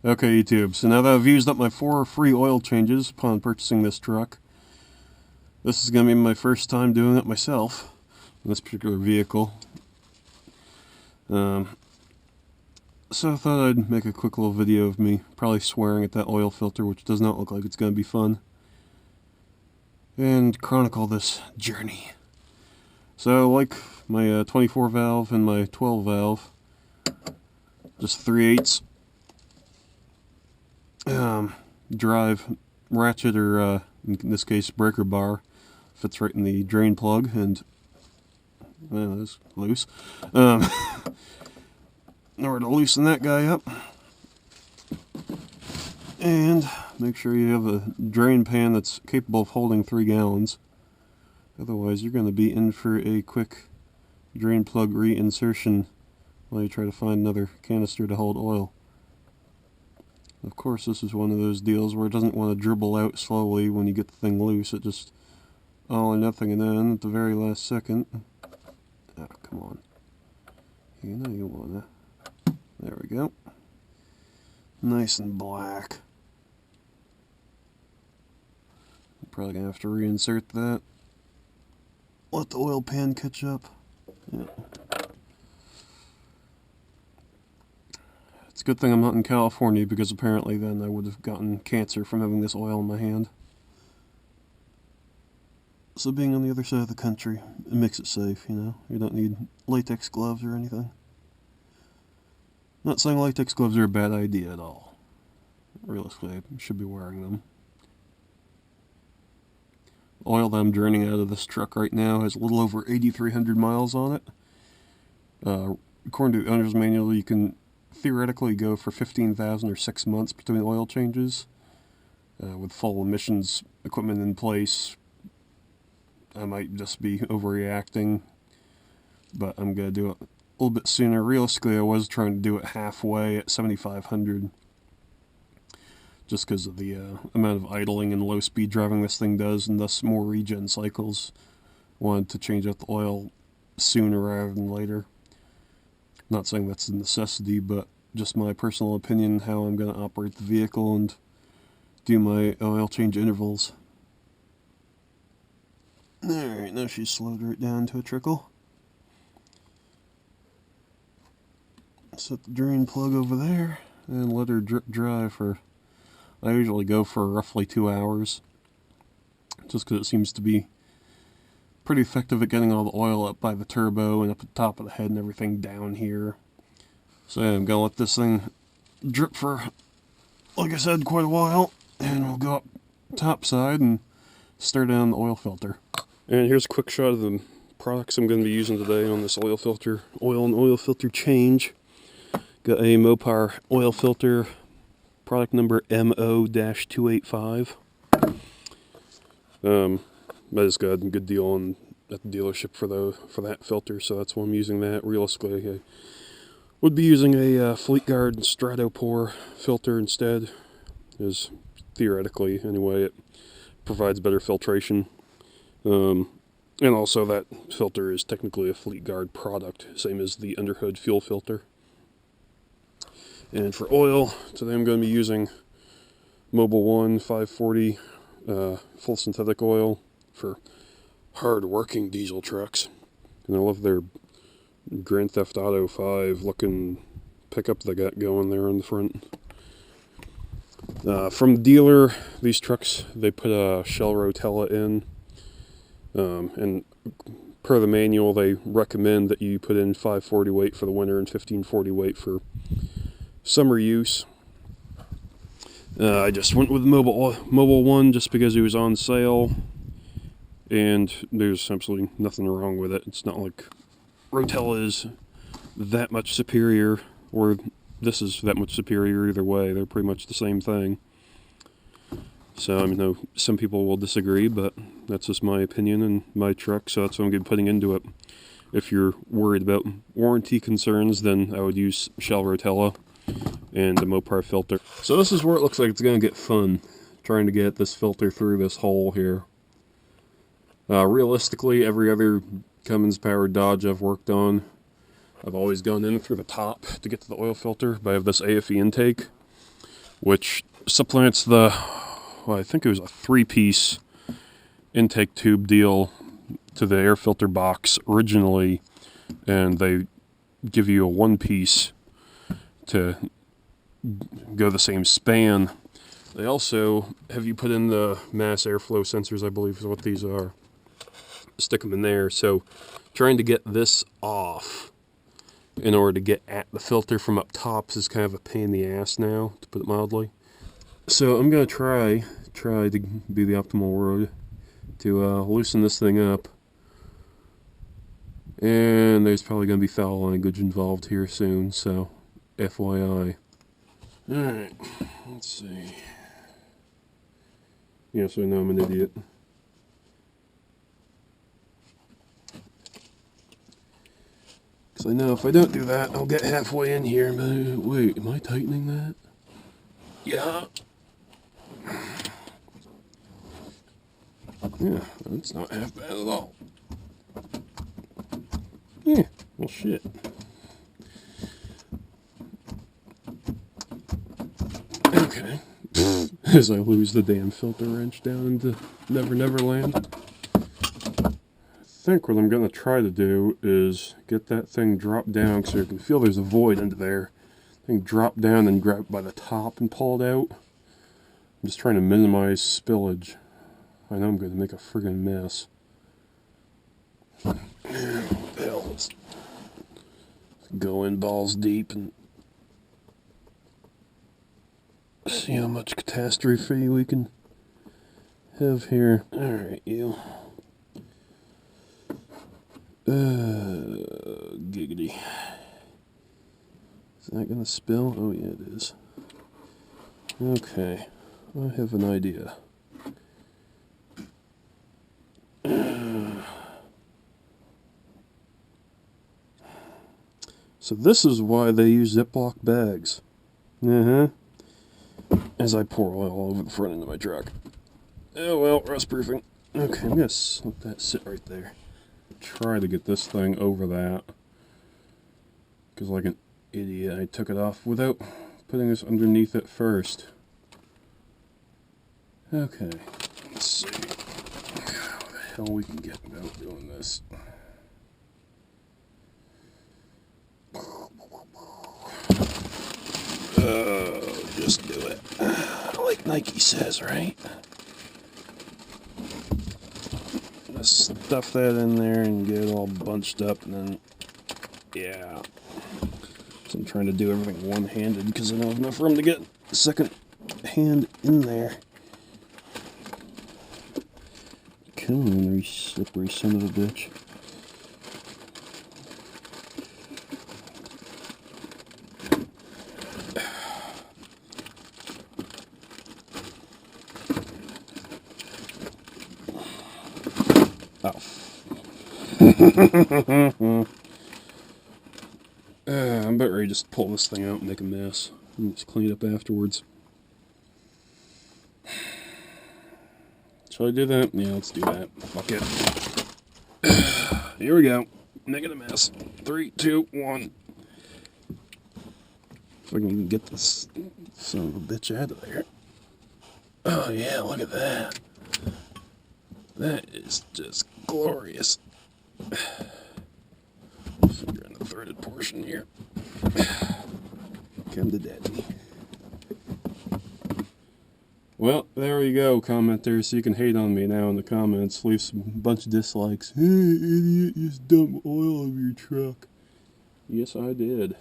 Okay, YouTube, so now that I've used up my 4 free oil changes upon purchasing this truck, this is going to be my first time doing it myself, in this particular vehicle. So I thought I'd make a quick little video of me probably swearing at that oil filter, which does not look like it's going to be fun, and chronicle this journey. So like my 24 valve and my 12 valve, just 3/8 drive ratchet, or in this case breaker bar, fits right in the drain plug, and it's loose. In order to loosen that guy up, and make sure you have a drain pan that's capable of holding 3 gallons. Otherwise you're going to be in for a quick drain plug reinsertion while you try to find another canister to hold oil. Of course, this is one of those deals where it doesn't want to dribble out slowly when you get the thing loose. It just all or nothing, and then at the very last second, oh, come on. You know you want to. There we go. Nice and black. I'm probably going to have to reinsert that. Let the oil pan catch up. Yeah. It's a good thing I'm not in California, because apparently then I would have gotten cancer from having this oil in my hand. So being on the other side of the country, it makes it safe, you know. You don't need latex gloves or anything. Not saying latex gloves are a bad idea at all. Realistically, I should be wearing them. The oil that I'm draining out of this truck right now has a little over 8,300 miles on it. According to the owner's manual, you can theoretically go for 15,000 or 6 months between oil changes. With full emissions equipment in place, I might just be overreacting, but I'm going to do it a little bit sooner. Realistically, I was trying to do it halfway at 7,500, just because of the amount of idling and low speed driving this thing does, and thus more regen cycles. Wanted to change out the oil sooner rather than later. Not saying that's a necessity, but just my personal opinion how I'm going to operate the vehicle and do my oil change intervals. Alright, now she's slowed right down to a trickle. Set the drain plug over there and let her drip dry for, I usually go for roughly 2 hours, just because it seems to be pretty effective at getting all the oil up by the turbo and up at the top of the head and everything down here. So yeah, I'm going to let this thing drip for, like I said, quite a while, and we'll go up top side and start down the oil filter. And here's a quick shot of the products I'm going to be using today on this oil filter, oil and oil filter change. Got a Mopar oil filter, product number MO-285. I just got a good deal at the dealership for that filter, so that's why I'm using that. Realistically, I would be using a Fleet Guard Stratopore filter instead, as theoretically, anyway, it provides better filtration. And also that filter is technically a Fleet Guard product, same as the underhood fuel filter. And for oil, today I'm going to be using Mobil 1 540 full synthetic oil for hard-working diesel trucks. And I love their Grand Theft Auto 5 looking pickup they got going there in the front. From the dealer, these trucks, they put a Shell Rotella in, and per the manual they recommend that you put in 540 weight for the winter and 1540 weight for summer use. I just went with Mobil 1 just because it was on sale, and there's absolutely nothing wrong with it. It's not like Rotella is that much superior, or this is that much superior. Either way, they're pretty much the same thing. So, I mean, some people will disagree, but that's just my opinion and my truck, so that's what I'm going to be putting into it. If you're worried about warranty concerns, then I would use Shell Rotella and the Mopar filter. So this is where it looks like it's going to get fun, trying to get this filter through this hole here. Realistically, every other Cummins-powered Dodge I've worked on, I've always gone in through the top to get to the oil filter, but I have this AFE intake. which supplants the, well, I think it was a 3-piece intake tube deal to the air filter box originally, and they give you a 1-piece to go the same span. They also have you put in the mass airflow sensors, I believe is what these are. Stick them in there. So trying to get this off in order to get at the filter from up top is kind of a pain in the ass now, to put it mildly. So I'm going to try to be the optimal word to loosen this thing up. And there's probably going to be foul language involved here soon, so FYI. Alright, let's see. Yes, I know I'm an idiot. Because I know if I don't do that, I'll get halfway in here. But wait, am I tightening that? Yeah. Yeah, that's not half bad at all. Yeah, well shit. Okay. As I lose the damn filter wrench down into Never Never Land. I think what I'm going to try to do is get that thing dropped down so you can feel there's a void under there. Thing drop down and grab it by the top and pull it out. I'm just trying to minimize spillage. I know I'm going to make a friggin' mess. What the hell? Let's go in balls deep and see how much catastrophe we can have here. Alright, you. Giggity. Is that gonna spill? Oh yeah, it is. Okay, I have an idea. So this is why they use Ziploc bags. As I pour oil all over the front end of my truck. Oh well, rust proofing. Okay, I'm gonna let that sit right there. Try to get this thing over that. Because like an idiot, I took it off without putting this underneath it first. Okay, let's see how the hell we can get without doing this. Just do it. Like Nike says, right? Just stuff that in there and get it all bunched up, and then, yeah. So I'm trying to do everything one-handed because I don't have enough room to get a second hand in there. Come on, you slippery son of a bitch. I'm about ready to just pull this thing out and make a mess. And just clean it up afterwards. Shall I do that? Yeah, let's do that. Fuck it. Here we go. Making a mess. 3, 2, 1. If I can even get this son of a bitch out of there. Oh yeah, look at that. That is just glorious. Finger in the threaded portion here. Come to daddy. Well, there we go, commenters. So you can hate on me now in the comments. Leave some bunch of dislikes. Hey, idiot, you just dumped oil over your truck. Yes, I did.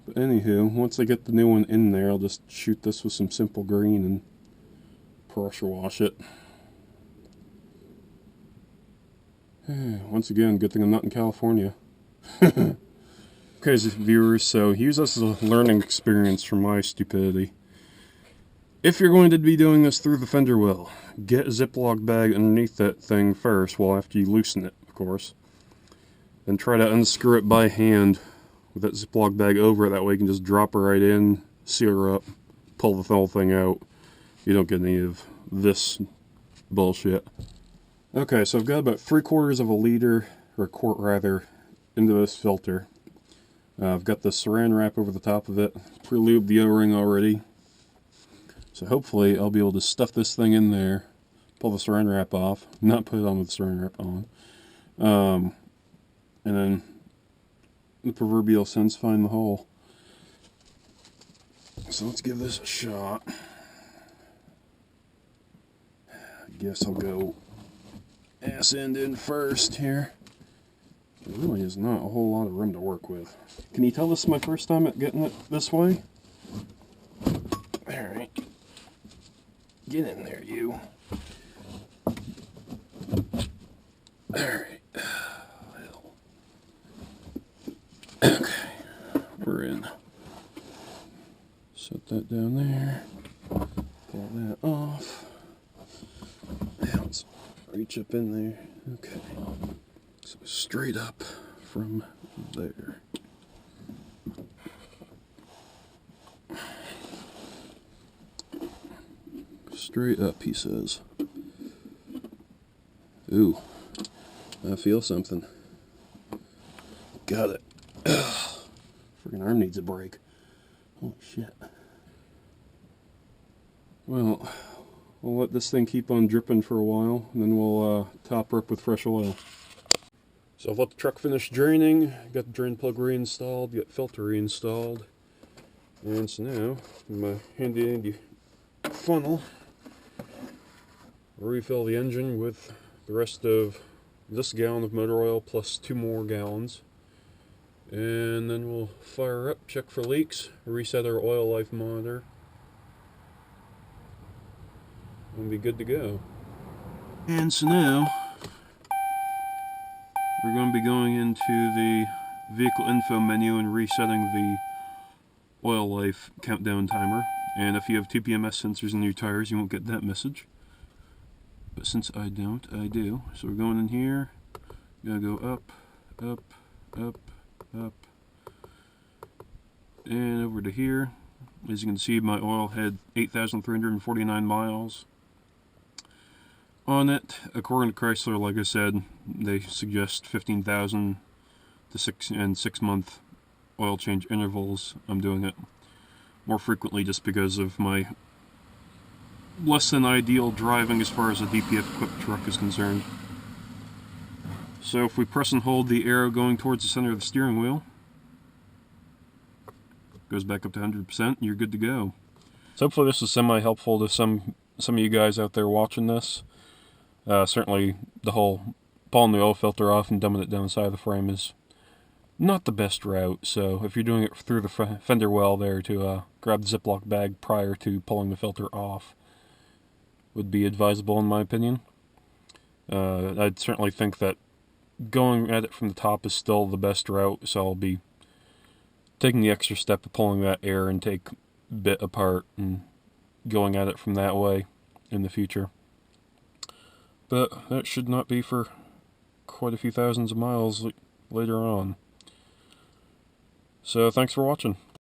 But anywho, once I get the new one in there, I'll just shoot this with some simple green and pressure wash it. Once again, good thing I'm not in California. Okay, viewers, so use this as a learning experience from my stupidity. If you're going to be doing this through the fender well, get a Ziploc bag underneath that thing first, well, after you loosen it, of course. Then try to unscrew it by hand with that Ziploc bag over it. That way you can just drop her right in, seal her up, pull the whole thing out. You don't get any of this bullshit. Okay, so I've got about 3/4 of a liter, or a quart rather, into this filter. I've got the saran wrap over the top of it, pre-lubed the O-ring already. So hopefully I'll be able to stuff this thing in there, pull the saran wrap off, not put it on with the saran wrap on, and then the proverbial sense find the hole. So let's give this a shot. I guess I'll go ass end in first here. There really is not a whole lot of room to work with. Can you tell this is my first time at getting it this way? Alright. Get in there, you. Alright. Well. Okay. We're in. Set that down there. Pull that off. Now let's reach up in there. Okay. So straight up from there. Straight up, he says. Ooh, I feel something. Got it. Ugh. Freaking arm needs a break. Holy shit. Well, we'll let this thing keep on dripping for a while, and then we'll top her up with fresh oil. So I've let the truck finish draining, got the drain plug reinstalled, got the filter reinstalled, and so now, my handy funnel, refill the engine with the rest of this gallon of motor oil plus 2 more gallons, and then we'll fire up, check for leaks, reset our oil life monitor, and be good to go. And so now we're going to be going into the vehicle info menu and resetting the oil life countdown timer. And if you have TPMS sensors in your tires, you won't get that message. But since I don't, I do. So we're going in here. We're going to go up, up, up, up, and over to here. As you can see, my oil had 8,349 miles on it. According to Chrysler, like I said, they suggest 15,000 to 6 month oil change intervals. I'm doing it more frequently just because of my less than ideal driving as far as a DPF equipped truck is concerned. So if we press and hold the arrow going towards the center of the steering wheel, goes back up to 100%, you're good to go. So hopefully this is semi-helpful to some of you guys out there watching this. Certainly the whole pulling the oil filter off and dumping it down the side of the frame is not the best route, so if you're doing it through the fender well there, to grab the Ziploc bag prior to pulling the filter off would be advisable in my opinion. I'd certainly think that going at it from the top is still the best route, so I'll be taking the extra step of pulling that air intake bit apart and going at it from that way in the future. But that should not be for quite a few thousands of miles later on. So thanks for watching.